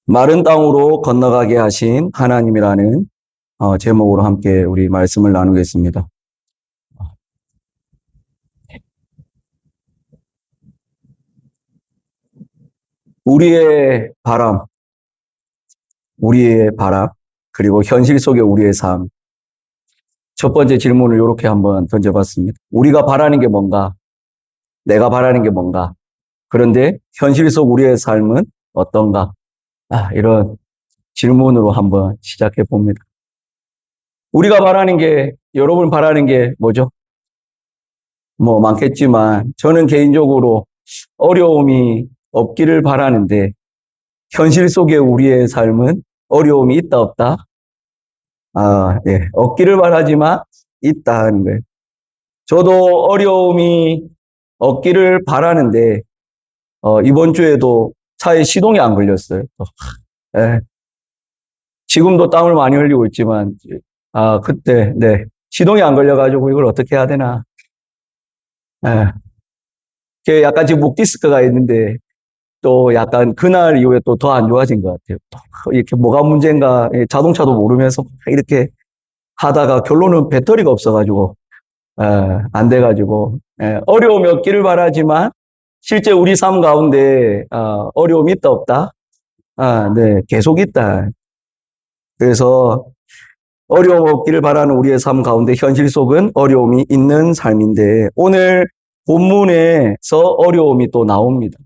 마른 땅으로 건너가게 하신 하나님이라는 제목으로 함께 우리 말씀을 나누겠습니다. 우리의 바람, 우리의 바람, 그리고 현실 속의 우리의 삶. 첫 번째 질문을 이렇게 한번 던져봤습니다. 우리가 바라는 게 뭔가? 내가 바라는 게 뭔가? 그런데 현실 속 우리의 삶은 어떤가? 이런 질문으로 한번 시작해 봅니다. 우리가 바라는 게, 여러분 바라는 게 뭐죠? 뭐 많겠지만 저는 개인적으로 어려움이 없기를 바라는데 현실 속의 우리의 삶은 어려움이 있다 없다? 예. 없기를 바라지만 있다 하는 거예요. 저도 어려움이 없기를 바라는데 이번 주에도 차에 시동이 안 걸렸어요. 예. 지금도 땀을 많이 흘리고 있지만 그때 네. 시동이 안 걸려가지고 이걸 어떻게 해야 되나? 예. 그게 약간 지금 목 디스크가 있는데 또 약간 그날 이후에 또 더 안 좋아진 것 같아요. 또 이렇게 뭐가 문제인가 자동차도 모르면서 이렇게 하다가 결론은 배터리가 없어가지고 안 돼가지고 어려움이 없기를 바라지만 실제 우리 삶 가운데 어려움이 있다 없다? 네, 계속 있다. 그래서 어려움 없기를 바라는 우리의 삶 가운데 현실 속은 어려움이 있는 삶인데 오늘 본문에서 어려움이 또 나옵니다.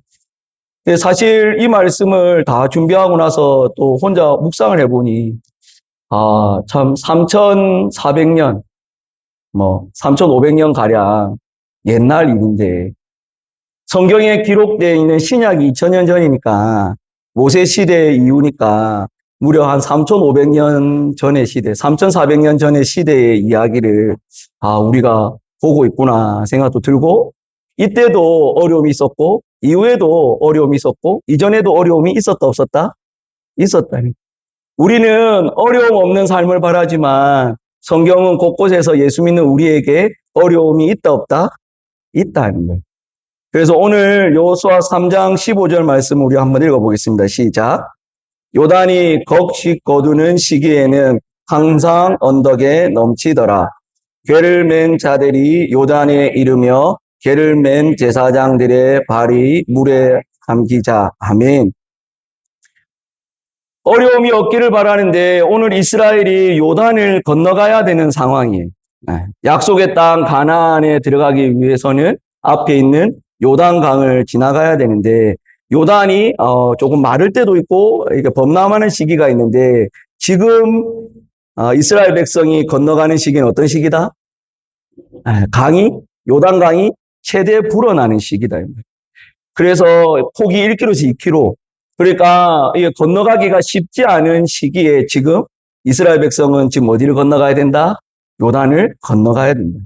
사실 이 말씀을 다 준비하고 나서 또 혼자 묵상을 해보니, 참 3,400년, 3,500년 가량 옛날 일인데, 성경에 기록되어 있는 신약이 2,000년 전이니까, 모세 시대 이후니까, 무려 한 3,500년 전의 시대, 3,400년 전의 시대의 이야기를, 우리가 보고 있구나 생각도 들고, 이때도 어려움이 있었고, 이후에도 어려움이 있었고, 이전에도 어려움이 있었다, 없었다? 있었다니. 우리는 어려움 없는 삶을 바라지만, 성경은 곳곳에서 예수 믿는 우리에게 어려움이 있다, 없다? 있다는 거예요. 그래서 오늘 여호수아 3장 15절 말씀 우리 한번 읽어보겠습니다. 시작. 요단이 곡식 거두는 시기에는 항상 언덕에 넘치더라. 궤를 맨 자들이 요단에 이르며 궤를 맨 제사장들의 발이 물에 감기자. 아멘. 어려움이 없기를 바라는데 오늘 이스라엘이 요단을 건너가야 되는 상황이에요. 약속의 땅 가나안에 들어가기 위해서는 앞에 있는 요단강을 지나가야 되는데 요단이 조금 마를 때도 있고 이게 범람하는 시기가 있는데 지금 이스라엘 백성이 건너가는 시기는 어떤 시기다? 강이 요단강이 최대 불어나는 시기다. 그래서 폭이 1km에서 2km. 그러니까 이게 건너가기가 쉽지 않은 시기에 지금 이스라엘 백성은 지금 어디를 건너가야 된다? 요단을 건너가야 된다.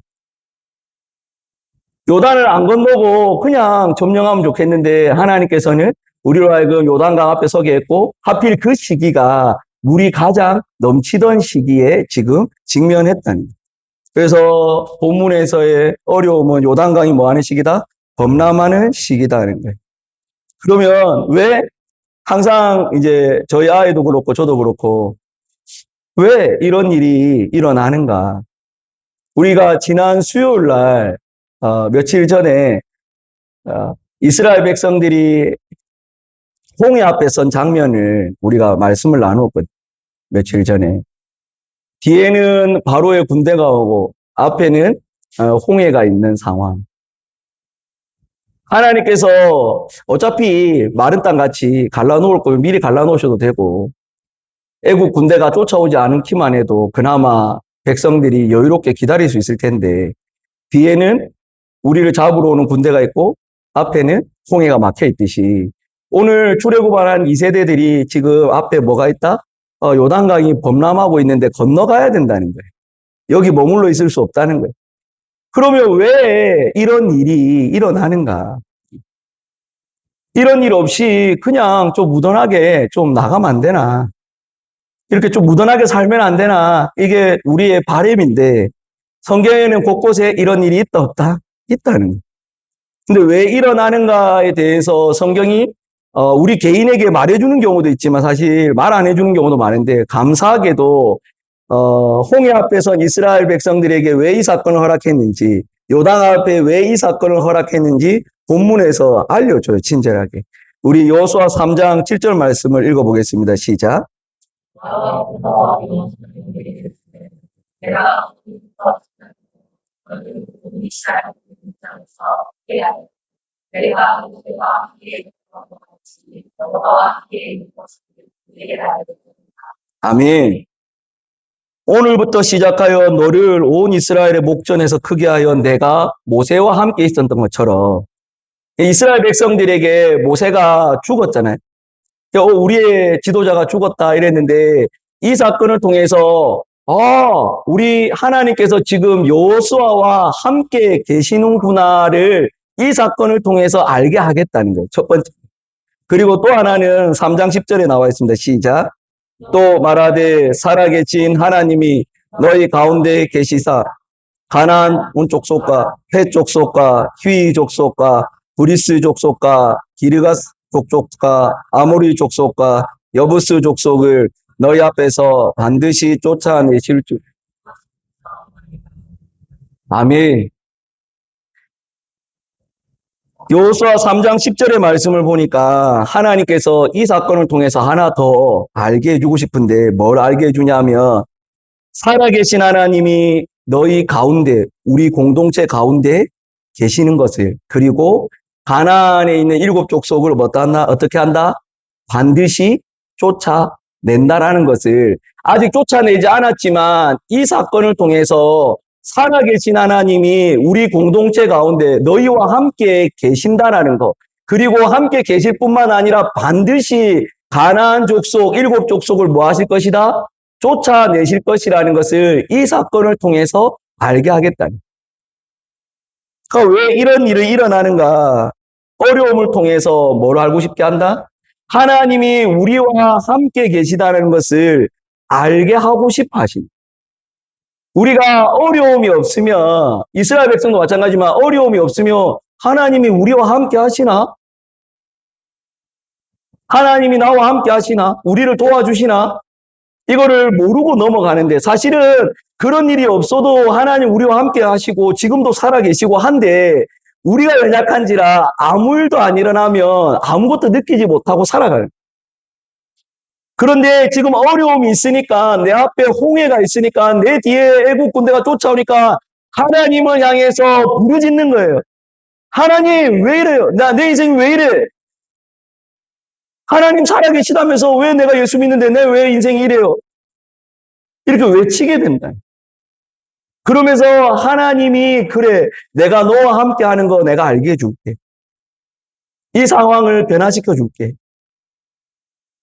요단을 안 건너고 그냥 점령하면 좋겠는데 하나님께서는 우리로 하여금 요단강 앞에 서게 했고 하필 그 시기가 물이 가장 넘치던 시기에 지금 직면했다는 거예요. 그래서 본문에서의 어려움은 요단강이 뭐 하는 시기다? 범람하는 시기다는 거예요. 그러면 왜 항상 이제 저희 아이도 그렇고 저도 그렇고 왜 이런 일이 일어나는가? 우리가 지난 수요일 날 며칠 전에 이스라엘 백성들이 홍해 앞에 선 장면을 우리가 말씀을 나누었거든요. 며칠 전에. 뒤에는 바로의 군대가 오고 앞에는 홍해가 있는 상황. 하나님께서 어차피 마른 땅 같이 갈라놓을 거면 미리 갈라놓으셔도 되고 애국 군대가 쫓아오지 않기만 해도 그나마 백성들이 여유롭게 기다릴 수 있을 텐데 뒤에는 우리를 잡으러 오는 군대가 있고 앞에는 홍해가 막혀 있듯이 오늘 출애굽한 2세대들이 지금 앞에 뭐가 있다? 요단강이 범람하고 있는데 건너가야 된다는 거예요. 여기 머물러 있을 수 없다는 거예요. 그러면 왜 이런 일이 일어나는가? 이런 일 없이 그냥 좀 무던하게 좀 나가면 안 되나? 이렇게 좀 무던하게 살면 안 되나? 이게 우리의 바람인데 성경에는 곳곳에 이런 일이 있다 없다? 있다는 거예요. 근데 왜 일어나는가에 대해서 성경이 우리 개인에게 말해주는 경우도 있지만 사실 말 안 해주는 경우도 많은데 감사하게도 홍해 앞에서 이스라엘 백성들에게 왜 이 사건을 허락했는지, 요단 앞에 왜 이 사건을 허락했는지 본문에서 알려줘요, 친절하게. 우리 여호수아 3장 7절 말씀을 읽어보겠습니다. 시작. 아멘. 오늘부터 시작하여 너를 온 이스라엘의 목전에서 크게 하여 내가 모세와 함께 있었던 것처럼 이스라엘 백성들에게 모세가 죽었잖아요. 우리의 지도자가 죽었다 이랬는데 이 사건을 통해서 우리 하나님께서 지금 여호수아와 함께 계시는구나를 이 사건을 통해서 알게 하겠다는 거예요. 첫 번째. 그리고 또 하나는 3장 10절에 나와 있습니다. 시작. 또 말하되 살아계신 하나님이 너희 가운데 계시사 가나안 족속과 헷 족속과 휘 족속과 브리스 족속과 기르가스 족속과 아모리 족속과 여부스 족속을 너희 앞에서 반드시 쫓아내실 줄. 아멘. 여호수아 3장 10절의 말씀을 보니까 하나님께서 이 사건을 통해서 하나 더 알게 해주고 싶은데 뭘 알게 해주냐면 살아계신 하나님이 너희 가운데, 우리 공동체 가운데 계시는 것을, 그리고 가나안에 있는 7족속을 어떻게 한다? 반드시 쫓아낸다라는 것을 아직 쫓아내지 않았지만 이 사건을 통해서 살아계신 하나님이 우리 공동체 가운데 너희와 함께 계신다라는 것, 그리고 함께 계실 뿐만 아니라 반드시 가나안 족속, 7족속을 뭐 하실 것이다? 쫓아내실 것이라는 것을 이 사건을 통해서 알게 하겠다는. 그러니까 왜 이런 일이 일어나는가? 어려움을 통해서 뭘 알고 싶게 한다? 하나님이 우리와 함께 계시다는 것을 알게 하고 싶어 하십니다. 우리가 어려움이 없으면, 이스라엘 백성도 마찬가지지만 어려움이 없으면 하나님이 우리와 함께 하시나? 하나님이 나와 함께 하시나? 우리를 도와주시나? 이거를 모르고 넘어가는데 사실은 그런 일이 없어도 하나님 우리와 함께 하시고 지금도 살아계시고 한데 우리가 연약한지라 아무 일도 안 일어나면 아무것도 느끼지 못하고 살아가요. 그런데 지금 어려움이 있으니까 내 앞에 홍해가 있으니까 내 뒤에 애국 군대가 쫓아오니까 하나님을 향해서 부르짖는 거예요. 하나님 왜 이래요? 내 인생이 왜 이래? 하나님 살아계시다면서 왜 내가 예수 믿는데 내 왜 인생이 이래요? 이렇게 외치게 된다. 그러면서 하나님이 그래 내가 너와 함께 하는 거 내가 알게 해줄게. 이 상황을 변화시켜 줄게.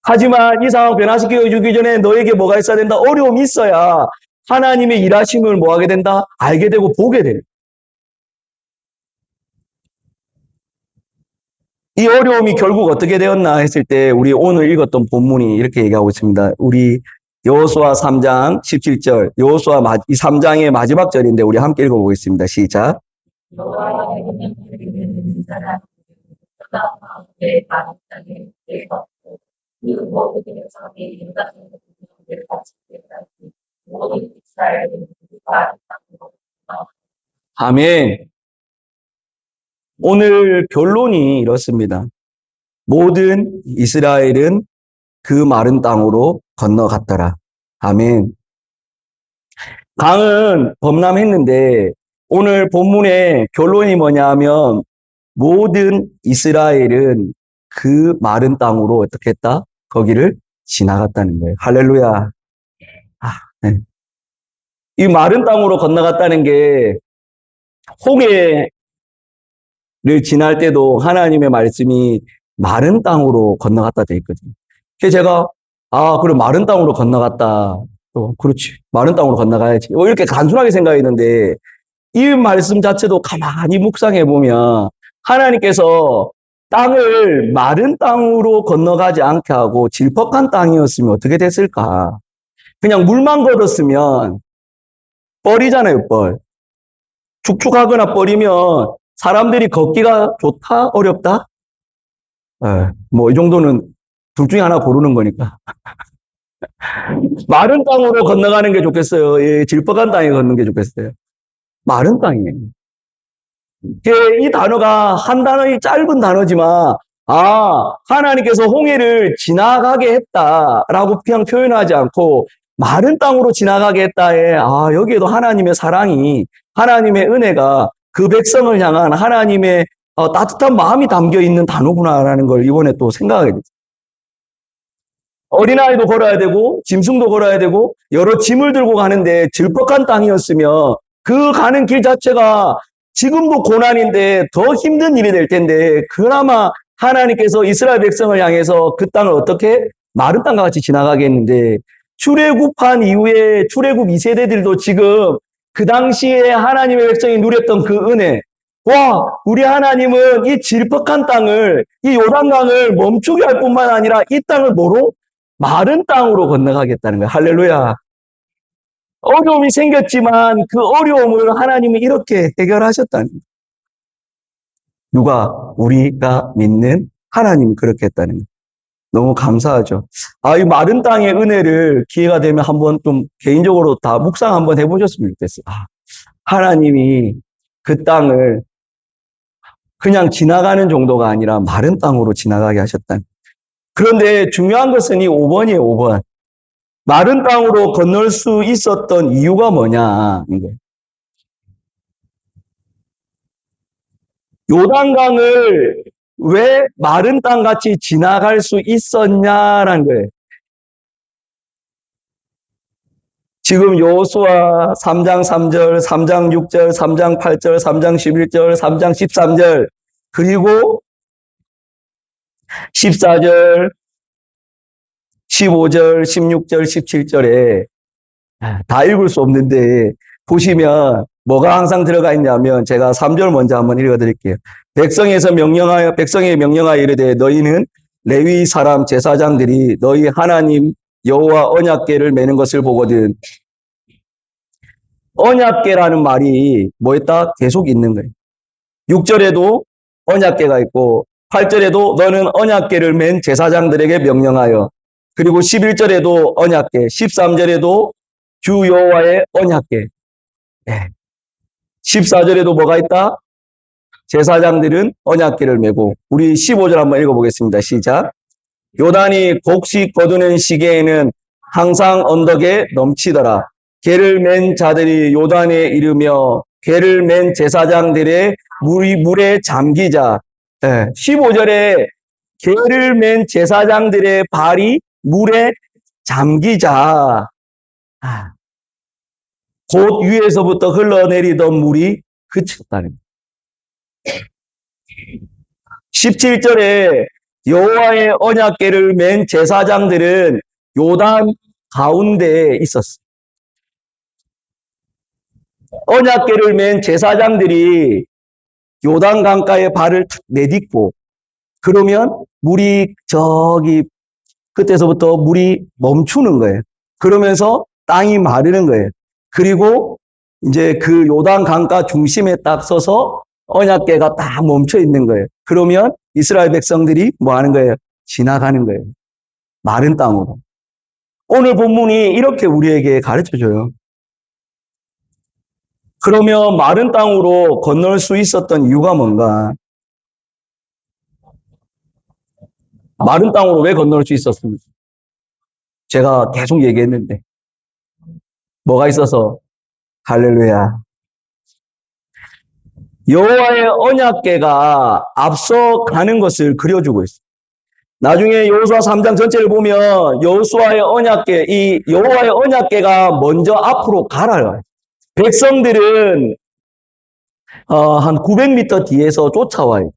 하지만 이 상황 변화시켜 주기 전에 너에게 뭐가 있어야 된다? 어려움이 있어야 하나님의 일하심을 뭐 하게 된다? 알게 되고 보게 된다. 이 어려움이 결국 어떻게 되었나 했을 때 우리 오늘 읽었던 본문이 이렇게 얘기하고 있습니다. 우리 여호수아 3장 17절, 여호수아 이 3장의 마지막 절인데 우리 함께 읽어보겠습니다. 시작. 아멘. 오늘 결론이 이렇습니다. 모든 이스라엘은 그 마른 땅으로 건너갔더라. 아멘. 강은 범람했는데 오늘 본문의 결론이 뭐냐 하면 모든 이스라엘은 그 마른 땅으로 어떻게 했다? 거기를 지나갔다는 거예요. 할렐루야. 네. 이 마른 땅으로 건너갔다는 게 홍해를 지날 때도 하나님의 말씀이 마른 땅으로 건너갔다 돼 있거든요. 그래서 제가 그럼 마른 땅으로 건너갔다. 그렇지. 마른 땅으로 건너가야지. 이렇게 단순하게 생각했는데 이 말씀 자체도 가만히 묵상해 보면 하나님께서 땅을 마른 땅으로 건너가지 않게 하고 질퍽한 땅이었으면 어떻게 됐을까? 그냥 물만 걸었으면 뻘이잖아요, 뻘. 축축하거나 뻘이면 사람들이 걷기가 좋다? 어렵다? 뭐 이 정도는 둘 중에 하나 고르는 거니까. 마른 땅으로 건너가는 게 좋겠어요? 질퍽한 땅에 걷는 게 좋겠어요? 마른 땅이에요. 이 단어가 한 단어의 짧은 단어지만, 하나님께서 홍해를 지나가게 했다라고 그냥 표현하지 않고, 마른 땅으로 지나가게 했다에, 여기에도 하나님의 사랑이, 하나님의 은혜가 그 백성을 향한 하나님의 따뜻한 마음이 담겨 있는 단어구나라는 걸 이번에 또 생각하게 됐어요. 어린아이도 걸어야 되고, 짐승도 걸어야 되고, 여러 짐을 들고 가는데 질퍽한 땅이었으면 그 가는 길 자체가 지금도 고난인데 더 힘든 일이 될 텐데, 그나마 하나님께서 이스라엘 백성을 향해서 그 땅을 어떻게 마른 땅과 같이 지나가게 했는데, 출애굽한 이후에 출애굽 2세대들도 지금 그 당시에 하나님의 백성이 누렸던 그 은혜, 우리 하나님은 이 질퍽한 땅을, 이 요단강을 멈추게 할 뿐만 아니라 이 땅을 뭐로? 마른 땅으로 건너가겠다는 거예요. 할렐루야. 어려움이 생겼지만 그 어려움을 하나님이 이렇게 해결하셨다는 거예요. 누가? 우리가 믿는 하나님이 그렇게 했다는 거예요. 너무 감사하죠. 이 마른 땅의 은혜를 기회가 되면 한번 좀 개인적으로 다 묵상 한번 해보셨으면 좋겠어요. 하나님이 그 땅을 그냥 지나가는 정도가 아니라 마른 땅으로 지나가게 하셨다는. 그런데 중요한 것은 이 5번이에요, 5번. 마른 땅으로 건널 수 있었던 이유가 뭐냐. 요단강을 왜 마른 땅같이 지나갈 수 있었냐라는 거예요. 지금 여호수아 3장 3절, 3장 6절, 3장 8절, 3장 11절, 3장 13절, 그리고 14절, 15절, 16절, 17절에 다 읽을 수 없는데 보시면 뭐가 항상 들어가 있냐면 제가 3절 먼저 한번 읽어드릴게요. 백성에게 명령하여 이르되 너희는 레위 사람 제사장들이 너희 하나님 여호와 언약궤를 매는 것을 보거든. 언약궤라는 말이 뭐였다? 계속 있는 거예요. 6절에도 언약궤가 있고 8절에도 너는 언약궤를 맨 제사장들에게 명령하여, 그리고 11절에도 언약궤, 13절에도 주 여호와의 언약궤, 14절에도 뭐가 있다? 제사장들은 언약궤를 메고. 우리 15절 한번 읽어보겠습니다. 시작. 요단이 곡식 거두는 시기에는 항상 언덕에 넘치더라. 궤를 맨 자들이 요단에 이르며 궤를 맨 제사장들의 물에 잠기자. 15절에 궤를 맨 제사장들의 발이 물에 잠기자. 곧 위에서부터 흘러내리던 물이 그쳤다는 거예요. 17절에 여호와의 언약궤를 맨 제사장들은 요단 가운데에 있었어요. 언약궤를 맨 제사장들이 요단 강가에 발을 탁 내딛고, 그러면 물이 저기 끝에서부터 물이 멈추는 거예요. 그러면서 땅이 마르는 거예요. 그리고 이제 그 요단 강가 중심에 딱 서서 언약궤가 딱 멈춰 있는 거예요. 그러면 이스라엘 백성들이 뭐 하는 거예요? 지나가는 거예요. 마른 땅으로. 오늘 본문이 이렇게 우리에게 가르쳐 줘요. 그러면 마른 땅으로 건널 수 있었던 이유가 뭔가? 마른 땅으로 왜 건널 수 있었습니까? 제가 계속 얘기했는데 뭐가 있어서? 할렐루야. 여호와의 언약궤가 앞서 가는 것을 그려주고 있어요. 나중에 여호수아 3장 전체를 보면 여호수아의 언약궤, 이 여호와의 언약궤가 먼저 앞으로 가라요. 백성들은 한 900m 뒤에서 쫓아와요.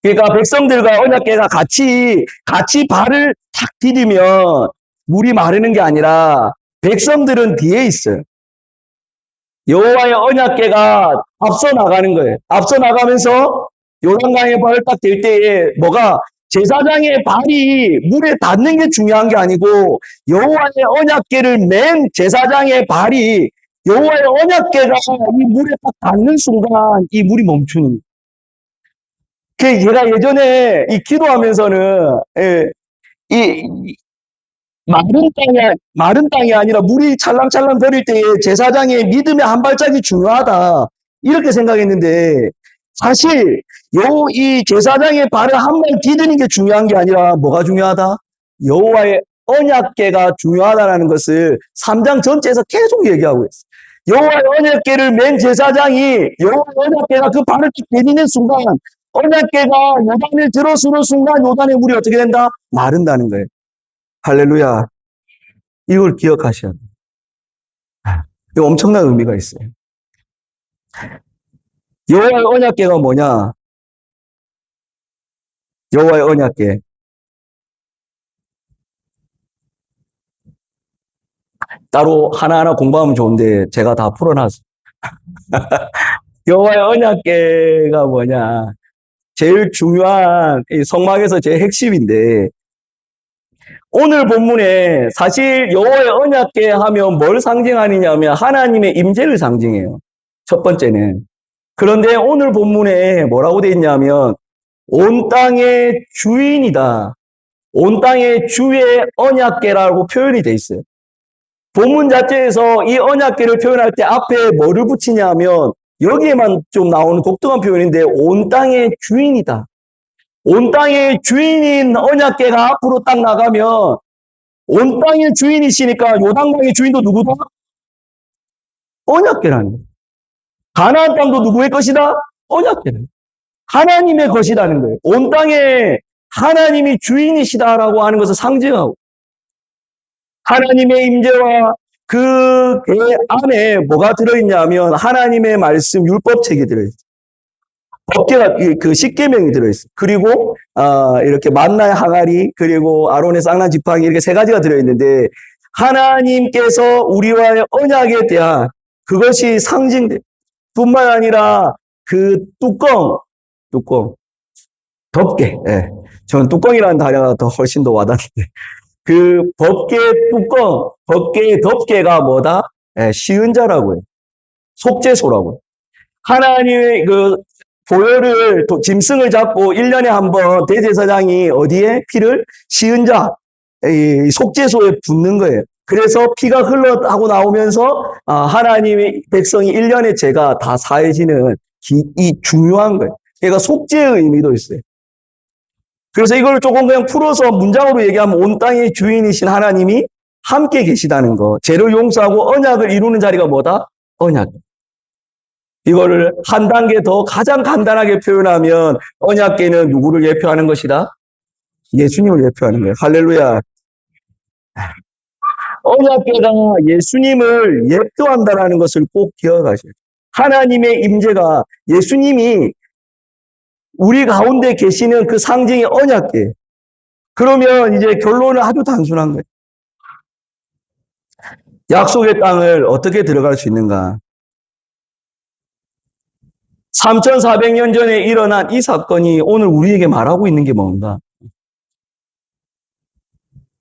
그러니까 백성들과 언약궤가 같이 발을 탁 디디면 물이 마르는 게 아니라 백성들은 뒤에 있어요. 여호와의 언약궤가 앞서 나가는 거예요. 앞서 나가면서 요단강에 발을 딱 댈 때에 뭐가 제사장의 발이 물에 닿는 게 중요한 게 아니고 여호와의 언약궤를 맨 제사장의 발이 여호와의 언약궤가 이 물에 딱 닿는 순간 이 물이 멈추는 거예요. 제가 예전에 이 기도하면서는, 예, 이 마른 땅이 아니라 물이 찰랑찰랑 거릴 때에 제사장의 믿음의 한 발짝이 중요하다. 이렇게 생각했는데, 사실, 이 제사장의 발을 한 발 디디는 게 중요한 게 아니라 뭐가 중요하다? 여호와의 언약궤가 중요하다는 것을 3장 전체에서 계속 얘기하고 있어요. 여호와의 언약궤를 맨 제사장이 여호와의 언약궤가 그 발을 디디는 순간 언약궤가 요단을 들어서는 순간 요단의 물이 어떻게 된다? 마른다는 거예요. 할렐루야. 이걸 기억하셔야 돼요. 이거 엄청난 의미가 있어요. 여호와의 언약궤가 뭐냐? 여호와의 언약궤. 따로 하나하나 공부하면 좋은데 제가 다 풀어놨어요. 여호와의 언약궤가 뭐냐? 제일 중요한 이 성막에서 제일 핵심인데 오늘 본문에 사실 여호와의 언약궤 하면 뭘 상징하느냐면 하나님의 임재를 상징해요. 첫 번째는. 그런데 오늘 본문에 뭐라고 돼 있냐면 온 땅의 주인이다. 온 땅의 주의 언약궤라고 표현이 돼 있어요. 본문 자체에서 이 언약궤를 표현할 때 앞에 뭐를 붙이냐면 여기에만 좀 나오는 독특한 표현인데 온 땅의 주인이다. 온 땅의 주인인 언약궤가 앞으로 딱 나가면 온 땅의 주인이시니까 요단강의 주인도 누구다? 언약궤라는 거예요. 가나안 땅도 누구의 것이다? 언약궤는. 하나님의 것이라는 거예요. 온 땅에 하나님이 주인이시다라고 하는 것을 상징하고 하나님의 임재와 그 안에 뭐가 들어있냐면 하나님의 말씀 율법책이 들어있어요. 법계가 그 십계명이 들어있어요. 그리고 이렇게 만나의 항아리 그리고 아론의 쌍난 지팡이 이렇게 세 가지가 들어있는데 하나님께서 우리와의 언약에 대한 그것이 상징돼. 뿐만 아니라 그 뚜껑, 덮개. 예. 저는 뚜껑이라는 단어가 더 훨씬 더 와닿는데 그 법계의 덮개가 뭐다? 예, 시은자라고요. 속죄소라고요. 하나님의 그 보혈을 짐승을 잡고 1년에 한 번 대제사장이 어디에 피를 시은자 이 속죄소에 붓는 거예요. 그래서 피가 흘러하고 나오면서 하나님의 백성이 1년의 죄가 다 사해지는 이 중요한 거예요. 그러니까 속죄의 의미도 있어요. 그래서 이걸 조금 그냥 풀어서 문장으로 얘기하면 온 땅의 주인이신 하나님이 함께 계시다는 거. 죄를 용서하고 언약을 이루는 자리가 뭐다? 언약. 이거를 한 단계 더 가장 간단하게 표현하면 언약궤는 누구를 예표하는 것이다? 예수님을 예표하는 거예요. 할렐루야. 언약궤가 예수님을 예표한다는 것을 꼭 기억하셔야 돼요. 하나님의 임재가 예수님이 우리 가운데 계시는 그 상징이 언약궤. 그러면 이제 결론은 아주 단순한 거예요. 약속의 땅을 어떻게 들어갈 수 있는가? 3,400년 전에 일어난 이 사건이 오늘 우리에게 말하고 있는 게 뭔가?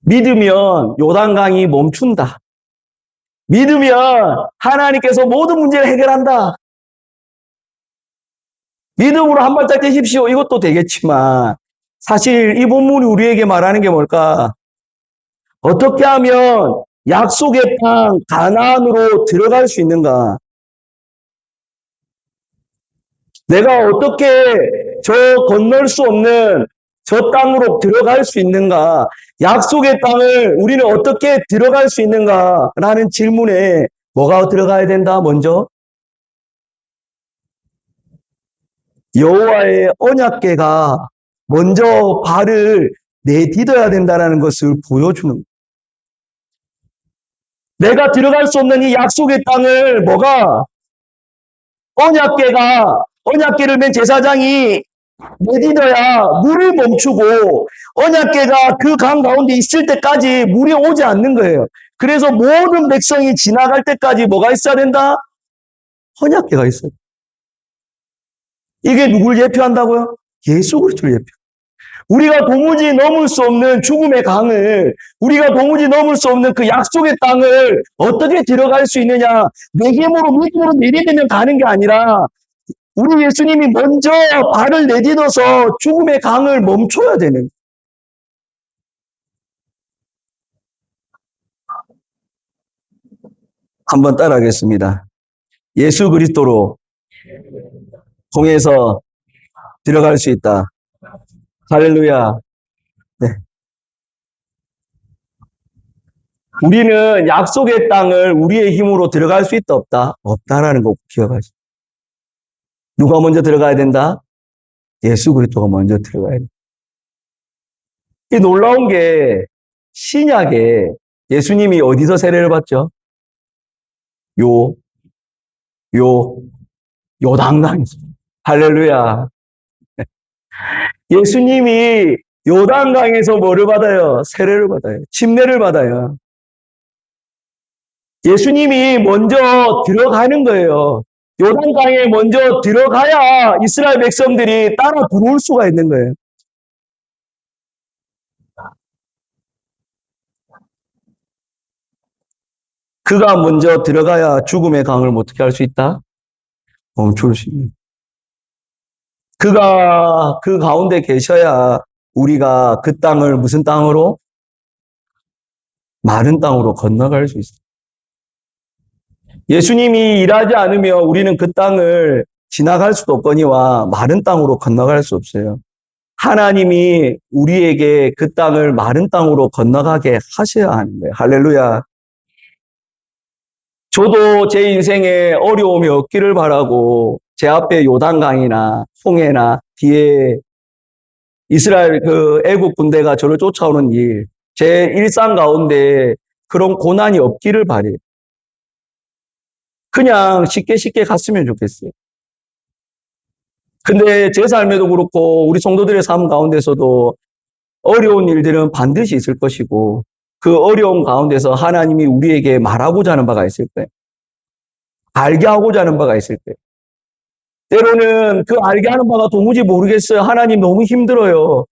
믿으면 요단강이 멈춘다. 믿으면 하나님께서 모든 문제를 해결한다. 믿음으로 한 발짝 떼십시오. 이것도 되겠지만 사실 이 본문이 우리에게 말하는 게 뭘까? 어떻게 하면 약속의 땅 가나안으로 들어갈 수 있는가? 내가 어떻게 저 건널 수 없는 저 땅으로 들어갈 수 있는가? 약속의 땅을 우리는 어떻게 들어갈 수 있는가? 라는 질문에 뭐가 들어가야 된다? 먼저 여호와의 언약궤가 먼저 발을 내딛어야 된다는 것을 보여주는 거예요. 내가 들어갈 수 없는 이 약속의 땅을 뭐가 언약궤를 맨 제사장이 내딛어야 물을 멈추고 언약궤가 그 강 가운데 있을 때까지 물이 오지 않는 거예요. 그래서 모든 백성이 지나갈 때까지 뭐가 있어야 된다? 언약궤가 있어요. 이게 누굴 예표한다고요? 예수 그리스도를 예표. 우리가 도무지 넘을 수 없는 죽음의 강을, 우리가 도무지 넘을 수 없는 그 약속의 땅을 어떻게 들어갈 수 있느냐? 내 힘으로 믿음으로 내리되면 가는 게 아니라 우리 예수님이 먼저 발을 내딛어서 죽음의 강을 멈춰야 되는. 한번 따라하겠습니다. 예수 그리스도로 통해서 들어갈 수 있다. 할렐루야. 네. 우리는 약속의 땅을 우리의 힘으로 들어갈 수 있다, 없다? 없다라는 거 기억하시죠. 누가 먼저 들어가야 된다? 예수 그리스도가 먼저 들어가야 된다. 이 놀라운 게 신약에 예수님이 어디서 세례를 받죠? 요, 요, 요단강에서. 할렐루야. 예수님이 요단강에서 뭐를 받아요? 세례를 받아요. 침례를 받아요. 예수님이 먼저 들어가는 거예요. 요단강에 먼저 들어가야 이스라엘 백성들이 따라 들어올 수가 있는 거예요. 그가 먼저 들어가야 죽음의 강을 어떻게 할 수 있다? 멈출 수 있는. 그가 그 가운데 계셔야 우리가 그 땅을 무슨 땅으로? 마른 땅으로 건너갈 수 있어요. 예수님이 일하지 않으면 우리는 그 땅을 지나갈 수도 없거니와 마른 땅으로 건너갈 수 없어요. 하나님이 우리에게 그 땅을 마른 땅으로 건너가게 하셔야 하는 거예요. 할렐루야. 저도 제 인생에 어려움이 없기를 바라고 제 앞에 요단강이나 홍해나 뒤에 이스라엘 그 애국 군대가 저를 쫓아오는 일, 제 일상 가운데 그런 고난이 없기를 바래요. 그냥 쉽게 갔으면 좋겠어요. 근데 제 삶에도 그렇고 우리 성도들의 삶 가운데서도 어려운 일들은 반드시 있을 것이고 그 어려움 가운데서 하나님이 우리에게 말하고자 하는 바가 있을 거예요. 알게 하고자 하는 바가 있을 거예요. 때로는 그 알게 하는 바가 도무지 모르겠어요. 하나님 너무 힘들어요.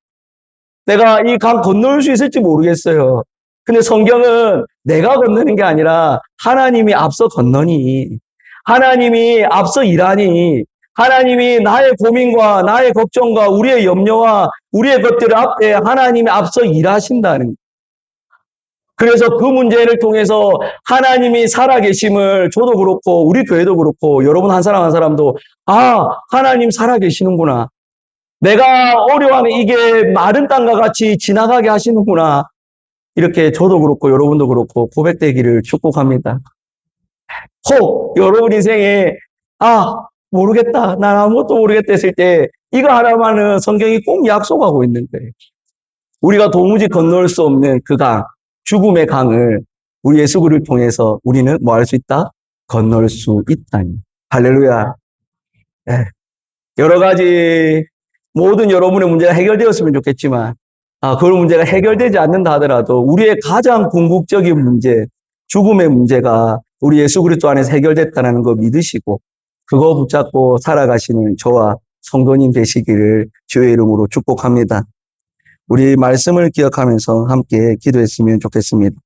내가 이 강 건널 수 있을지 모르겠어요. 근데 성경은 내가 건너는 게 아니라 하나님이 앞서 건너니, 하나님이 앞서 일하니, 하나님이 나의 고민과 나의 걱정과 우리의 염려와 우리의 것들 앞에 하나님이 앞서 일하신다는. 그래서 그 문제를 통해서 하나님이 살아계심을 저도 그렇고 우리 교회도 그렇고 여러분 한 사람 한 사람도 하나님 살아계시는구나. 내가 어려워하는 이게 마른 땅과 같이 지나가게 하시는구나. 이렇게 저도 그렇고 여러분도 그렇고 고백되기를 축복합니다. 혹 여러분 인생에 모르겠다. 난 아무것도 모르겠다 했을 때 이거 하나만은 성경이 꼭 약속하고 있는 거예요. 우리가 도무지 건널 수 없는 그 강, 죽음의 강을 우리 예수를 통해서 우리는 뭐 할 수 있다? 건널 수 있다니. 할렐루야. 네. 여러 가지 모든 여러분의 문제가 해결되었으면 좋겠지만 그런 문제가 해결되지 않는다 하더라도 우리의 가장 궁극적인 문제, 죽음의 문제가 우리 예수 그리스도 안에서 해결됐다는 거 믿으시고 그거 붙잡고 살아가시는 저와 성도님 되시기를 주의 이름으로 축복합니다. 우리 말씀을 기억하면서 함께 기도했으면 좋겠습니다.